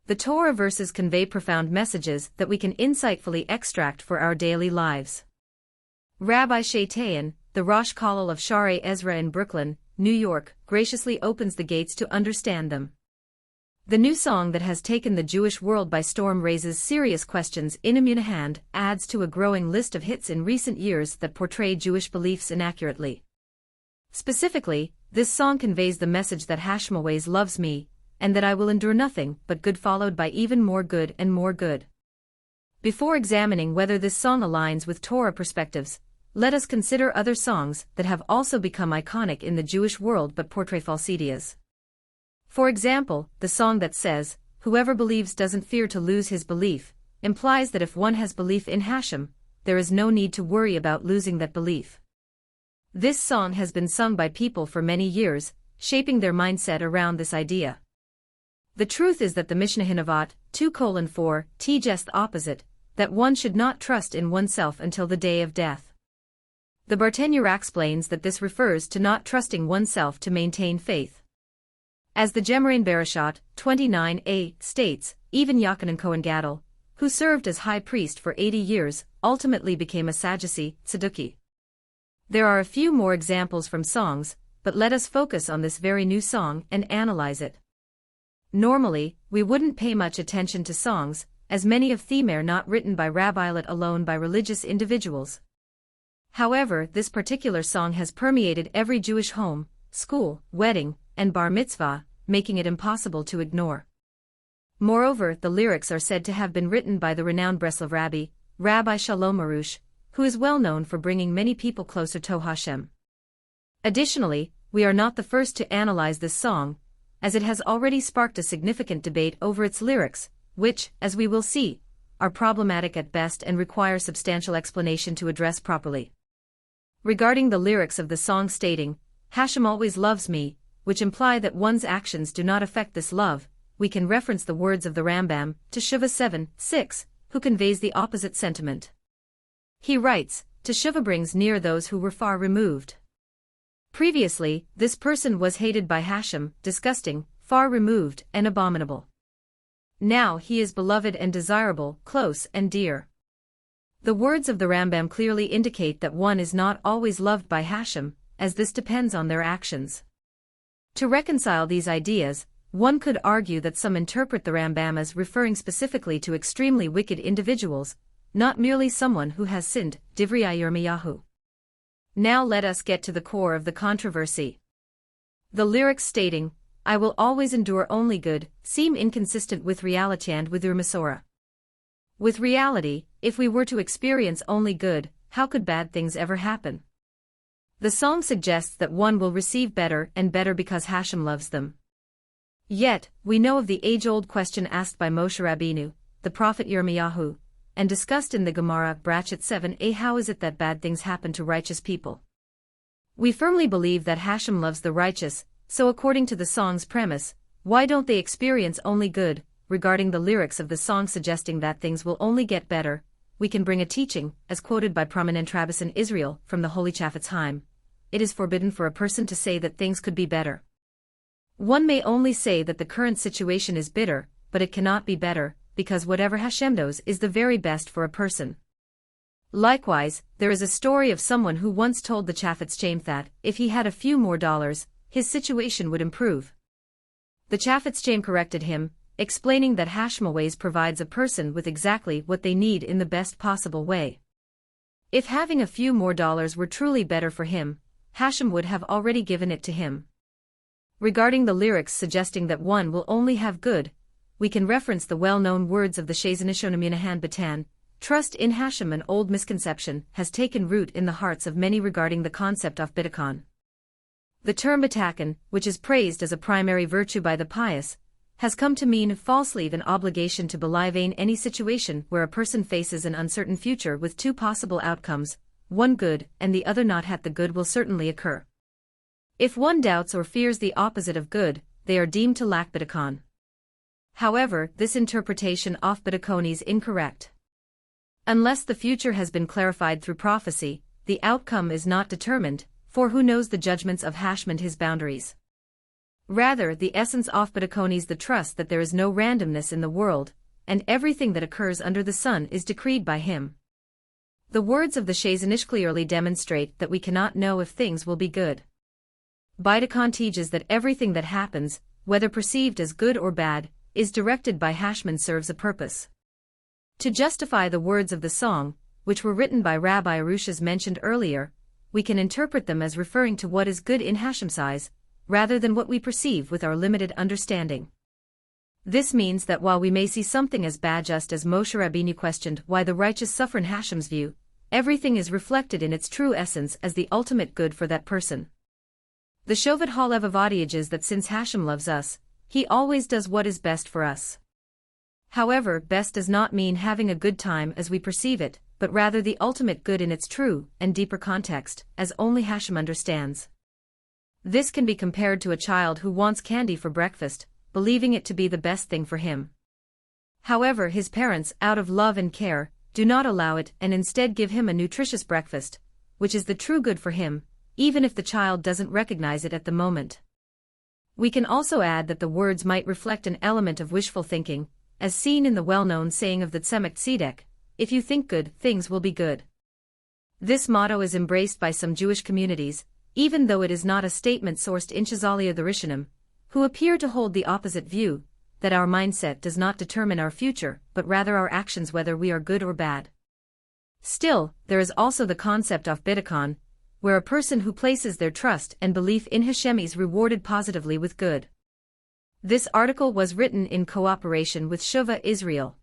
The Torah verses convey profound messages that we can insightfully extract for our daily lives. Rabbi Shaitan, the Rosh Kollel of Sha'arei Ezra in Brooklyn, New York, graciously opens the gates to understand them. The new song that has taken the Jewish world by storm raises serious questions in Emunah and adds to a growing list of hits in recent years that portray Jewish beliefs inaccurately. Specifically, this song conveys the message that Hashem always loves me, and that I will endure nothing but good followed by even more good and more good. Before examining whether this song aligns with Torah perspectives, let us consider other songs that have also become iconic in the Jewish world but portray false ideas. For example, the song that says, "Whoever believes doesn't fear to lose his belief," implies that if one has belief in Hashem, there is no need to worry about losing that belief. This song has been sung by people for many years, shaping their mindset around this idea. The truth is that the Mishnah Hinavot 2:4 teaches the opposite, that one should not trust in oneself until the day of death. The Bartenura explains that this refers to not trusting oneself to maintain faith. As the Gemara in Bereshit 29a states, even Yochanan Cohen Gadol, who served as high priest for 80 years, ultimately became a Sadducee, Tzadduki. There are a few more examples from songs, but let us focus on this very new song and analyze it. Normally, we wouldn't pay much attention to songs, as many of them are not written by rabbi let alone by religious individuals. However, this particular song has permeated every Jewish home, school, wedding, and bar mitzvah, making it impossible to ignore. Moreover, the lyrics are said to have been written by the renowned Breslov Rabbi, Rabbi Shalom Arush, who is well known for bringing many people closer to Hashem. Additionally, we are not the first to analyze this song, as it has already sparked a significant debate over its lyrics, which, as we will see, are problematic at best and require substantial explanation to address properly. Regarding the lyrics of the song stating, "Hashem always loves me," which imply that one's actions do not affect this love, we can reference the words of the Rambam, Teshuvah 7:6, who conveys the opposite sentiment. He writes, "Teshuvah brings near those who were far removed." Previously, this person was hated by Hashem, disgusting, far removed, and abominable. Now he is beloved and desirable, close and dear. The words of the Rambam clearly indicate that one is not always loved by Hashem, as this depends on their actions. To reconcile these ideas, one could argue that some interpret the Rambam as referring specifically to extremely wicked individuals, not merely someone who has sinned, Divrei Yirmiyahu. Now let us get to the core of the controversy. The lyrics stating, "I will always endure only good," seem inconsistent with reality and with your Masorah. With reality, if we were to experience only good, how could bad things ever happen? The song suggests that one will receive better and better because Hashem loves them. Yet, we know of the age-old question asked by Moshe Rabbeinu, the prophet Yirmiyahu, and discussed in the Gemara, Brachet 7a, how is it that bad things happen to righteous people? We firmly believe that Hashem loves the righteous, so according to the song's premise, why don't they experience only good? Regarding the lyrics of the song suggesting that things will only get better, we can bring a teaching, as quoted by prominent Rabbis in Israel, from the holy Chafetz Chaim. It is forbidden for a person to say that things could be better. One may only say that the current situation is bitter, but it cannot be better, because whatever Hashem knows is the very best for a person. Likewise, there is a story of someone who once told the Chafetz Chaim that, if he had a few more dollars, his situation would improve. The Chafetz Chaim corrected him, explaining that Hashem always provides a person with exactly what they need in the best possible way. If having a few more dollars were truly better for him, Hashem would have already given it to him. Regarding the lyrics suggesting that one will only have good, we can reference the well-known words of the Chazon Ish on Emunah and Bitachon, "Trust in Hashem." An old misconception has taken root in the hearts of many regarding the concept of Bitachon. The term Bitachon, which is praised as a primary virtue by the pious, has come to mean falsely an obligation to believe in any situation where a person faces an uncertain future with two possible outcomes, one good and the other not. The good will certainly occur. If one doubts or fears the opposite of good, they are deemed to lack Bitachon. However, this interpretation of Bitachon is incorrect. Unless the future has been clarified through prophecy, the outcome is not determined, for who knows the judgments of Hashem and his boundaries? Rather, the essence of Bitachon is the trust that there is no randomness in the world, and everything that occurs under the sun is decreed by him. The words of the Chazon Ish clearly demonstrate that we cannot know if things will be good. Bitachon teaches that everything that happens, whether perceived as good or bad, is directed by Hashem and serves a purpose. To justify the words of the song, which were written by Rabbi Arush as mentioned earlier, we can interpret them as referring to what is good in Hashem's eyes, rather than what we perceive with our limited understanding. This means that while we may see something as bad, just as Moshe Rabbeinu questioned why the righteous suffer in Hashem's view, everything is reflected in its true essence as the ultimate good for that person. The Shovet Halev adjuges that since Hashem loves us, he always does what is best for us. However, best does not mean having a good time as we perceive it, but rather the ultimate good in its true and deeper context, as only Hashem understands. This can be compared to a child who wants candy for breakfast, believing it to be the best thing for him. However, his parents, out of love and care, do not allow it and instead give him a nutritious breakfast, which is the true good for him, even if the child doesn't recognize it at the moment. We can also add that the words might reflect an element of wishful thinking, as seen in the well-known saying of the Tzemek Tzedek, if you think good, things will be good. This motto is embraced by some Jewish communities, even though it is not a statement sourced in Chazalia the Rishonim, who appear to hold the opposite view, that our mindset does not determine our future, but rather our actions, whether we are good or bad. Still, there is also the concept of Bitachon, where a person who places their trust and belief in Hashem is rewarded positively with good. This article was written in cooperation with Shuvah Israel.